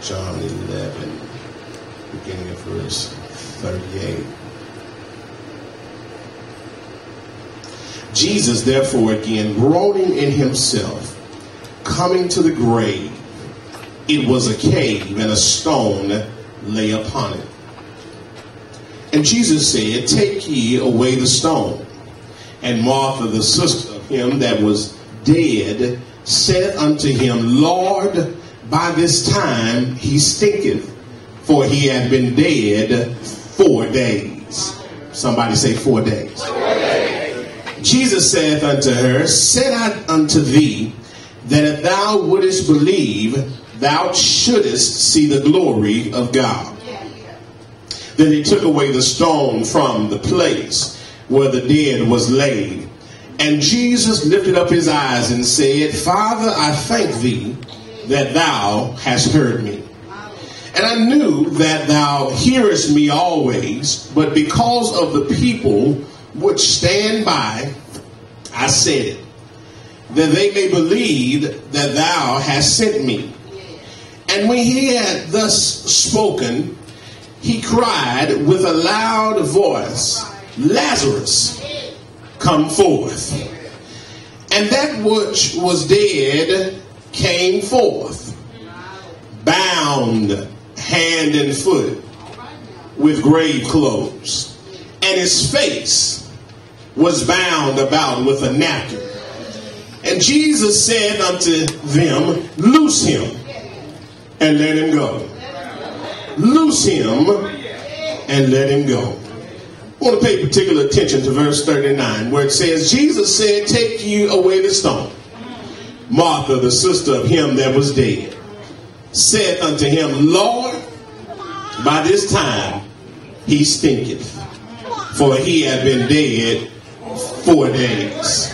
John 11, beginning of verse 38. Jesus, therefore, again, groaning in himself, coming to the grave, it was a cave, and a stone lay upon it. And Jesus said, Take ye away the stone. And Martha, the sister of him that was dead, said unto him, Lord, by this time he stinketh, for he had been dead 4 days. Somebody say 4 days. 4 days. Jesus saith unto her, Said I unto thee, that if thou wouldest believe, thou shouldest see the glory of God. Then they took away the stone from the place where the dead was laid. And Jesus lifted up his eyes and said, Father, I thank thee that thou hast heard me. And I knew that thou hearest me always, but because of the people which stand by, I said it, that they may believe that thou hast sent me. And when he had thus spoken, he cried with a loud voice, Lazarus, come forth. And that which was dead came forth, bound hand and foot with grave clothes, and his face was bound about with a napkin. And Jesus said unto them, Loose him and let him go. Loose him and let him go. I want to pay particular attention to verse 39, where it says, Jesus said, Take you away the stone. Martha, the sister of him that was dead, said unto him, Lord, by this time he stinketh, for he had been dead 4 days.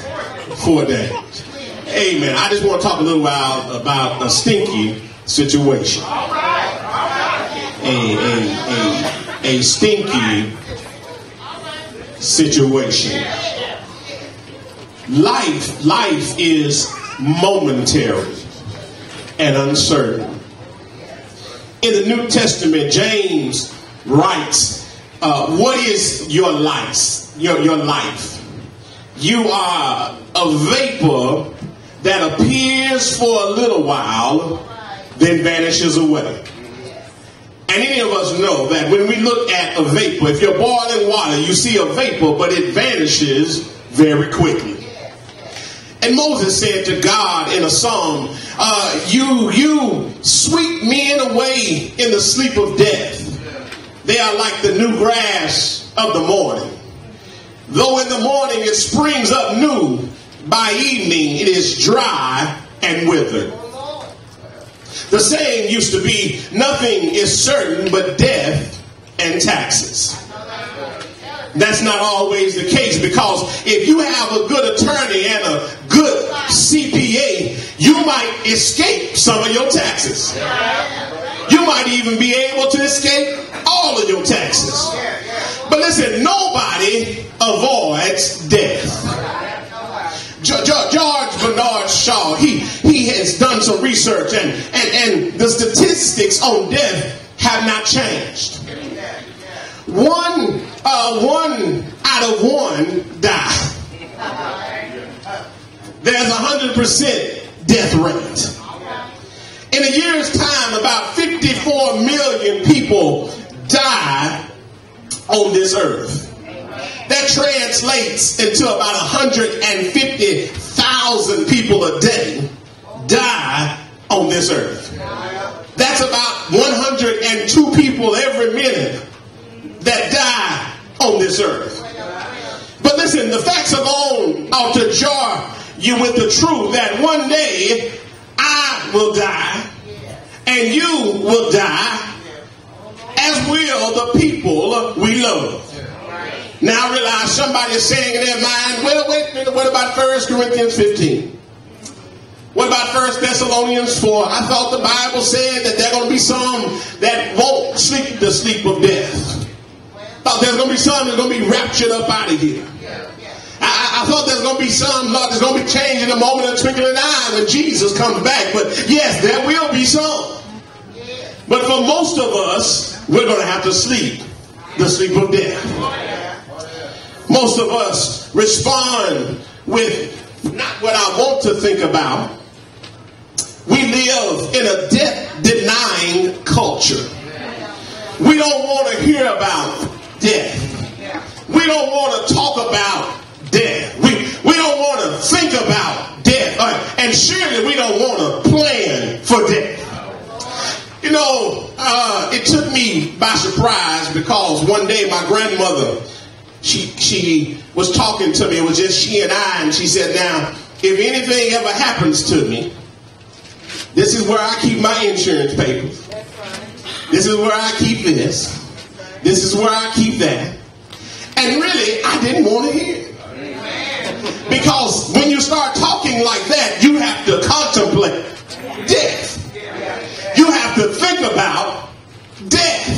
4 days. Amen. I just want to talk a little while about a stinky situation. A stinky situation. Life is momentary and uncertain. In the New Testament, James writes, what is your life? Your life. You are a vapor that appears for a little while, then vanishes away. And any of us know that when we look at a vapor, if you're boiling water, you see a vapor, but it vanishes very quickly. And Moses said to God in a psalm, you sweep men away in the sleep of death. They are like the new grass of the morning. Though in the morning it springs up new, by evening it is dry and withered. The saying used to be, nothing is certain but death and taxes. That's not always the case, because if you have a good attorney and a good CPA, you might escape some of your taxes. You might even be able to escape all of your taxes. But listen, nobody avoids death. George Bernard Shaw, he has done some research, and the statistics on death have not changed. One out of one die. There's 100% death rate. In a year's time, about 54 million people die on this earth. That translates into about 150,000 people a day die on this earth. That's about 102 people every minute that die on this earth. But listen, the facts alone ought to jar you with the truth that one day I will die and you will die, as will the people we love. Now I realize somebody is saying in their mind, well, wait a minute, what about 1 Corinthians 15? What about 1 Thessalonians 4? I thought the Bible said that there are going to be some that won't sleep the sleep of death. I thought there's going to be some that's going to be raptured up out of here. I thought there's going to be some, Lord, that's going to be changed in a moment of twinkling an eye when Jesus comes back. But yes, there will be some. But for most of us, we're going to have to sleep the sleep of death. Most of us respond with not what I want to think about. We live in a death-denying culture. We don't want to hear about death. We don't want to talk about death. We don't want to think about death. And surely we don't want to plan for death. You know, it took me by surprise because one day my grandmother, she was talking to me. It was just she and I, and she said, now, if anything ever happens to me, this is where I keep my insurance papers. This is where I keep this. This is where I keep that. And really, I didn't want to hear it. Because when you start talking like that, you have to contemplate death. You have to think about death.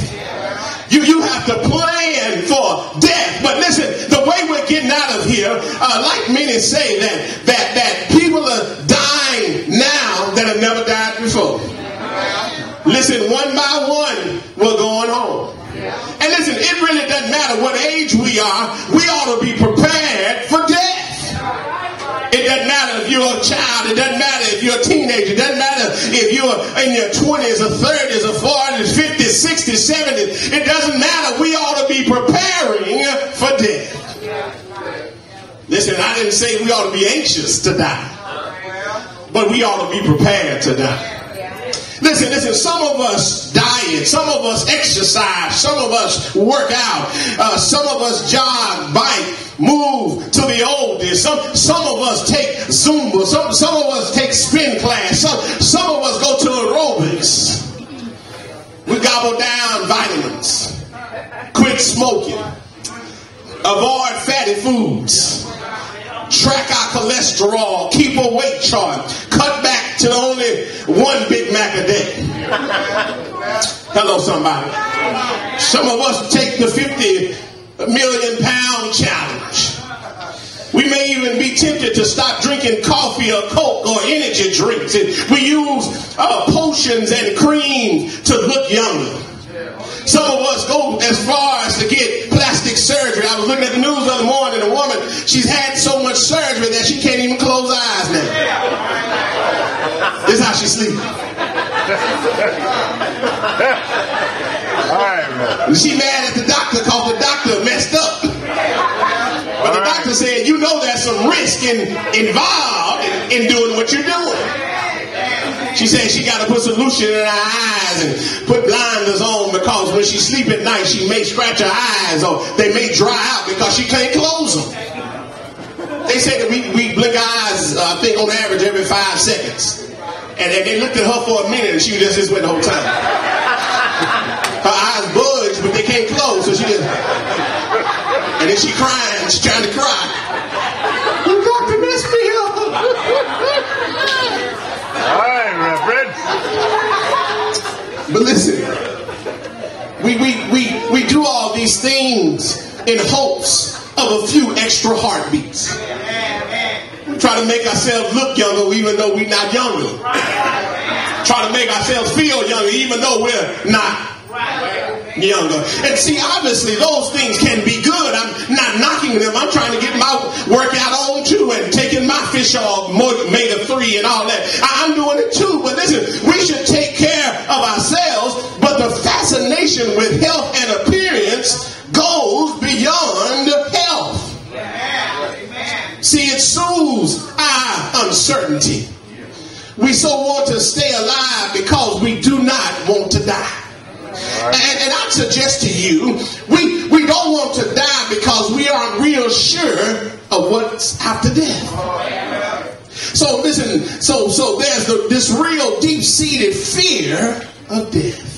You have to plan for death. But listen, the way we're getting out of here, like many say, that people are dying now that have never died before. Listen, one by one, we're going on. And listen, it really doesn't matter what age we are. We ought to be prepared for death. It doesn't matter if you're a child. It doesn't matter if you're a teenager. It doesn't matter if you're in your 20s or 30s or 40s, 50s, 60s, 70s. It doesn't matter. We ought to be preparing for death. Listen, I didn't say we ought to be anxious to die. But we ought to be prepared to die. Listen, some of us diet, some of us exercise, some of us work out, some of us jog, bike, move to the oldest. Some of us take Zumba, some of us take spin class, some of us go to aerobics. We gobble down vitamins, quit smoking, avoid fatty foods, track our cholesterol, keep a weight chart, cut back to only one Big Mac a day. Hello, somebody. Some of us take the 50 million pound challenge. We may even be tempted to stop drinking coffee or Coke or energy drinks. We use potions and cream to look younger. Some of us go as far as to get plastic surgery. I was looking at the news the other morning, and a woman, she's had so much surgery that she can't even close her eyes now. This is how she sleeps. She mad at the doctor because the doctor messed up. But the doctor said, you know there's some risk involved in doing what you're doing. She said she got to put solution in her eyes and put blinders on because when she sleep at night, she may scratch her eyes or they may dry out because she can't close them. They say that we blink our eyes, I think, on average every 5 seconds. And they looked at her for a minute and she just went the whole time. Her eyes budged, but they can't close, so she just... And then she crying, she's trying to cry. The doctor messed me up. All right, Reverend. But listen, we do all these things in hopes of a few extra heartbeats. We try to make ourselves look younger even though we're not younger. Try to make ourselves feel younger even though we're not younger. And see, obviously those things can be good. I'm not knocking them. I'm trying to get my workout on too and taking my fish oil omega-3 and all that. I'm doing it too. But listen, we should take care of ourselves. But the fascination with health and appearance goes beyond health. See, it soothes our uncertainty. We so want to stay alive because we do not want to die. And I suggest to you, we don't want to die because we aren't real sure of what's after death. So listen, so there's this real deep-seated fear of death.